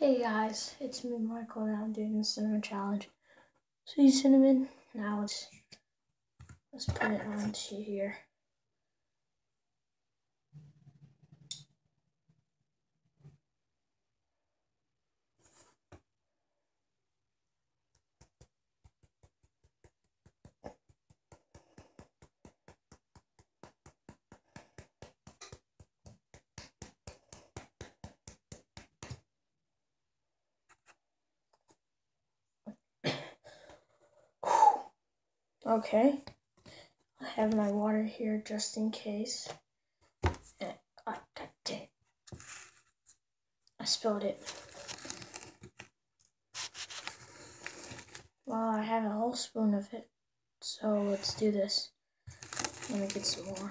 Hey guys, it's me Michael and I'm doing the cinnamon challenge. See cinnamon? Now let's put it onto here. Okay, I have my water here just in case. God dang, I spilled it. Well, I have a whole spoon of it, so let's do this. Let me get some more.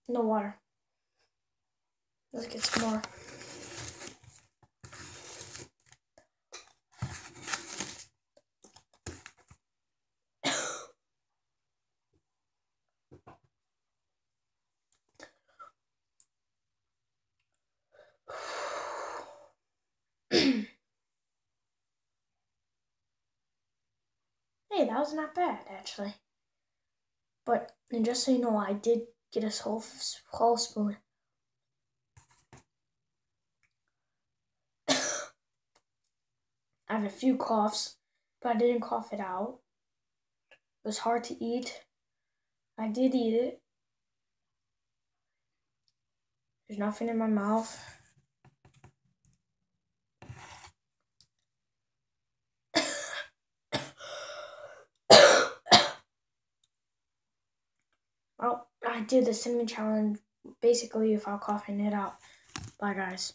No water. Let's get some more. Hey, that was not bad actually. But and just so you know, I did get a whole spoon. I have a few coughs, but I didn't cough it out. It was hard to eat. I did eat it. There's nothing in my mouth. Well, I did the cinnamon challenge basically without coughing it out. Bye, guys.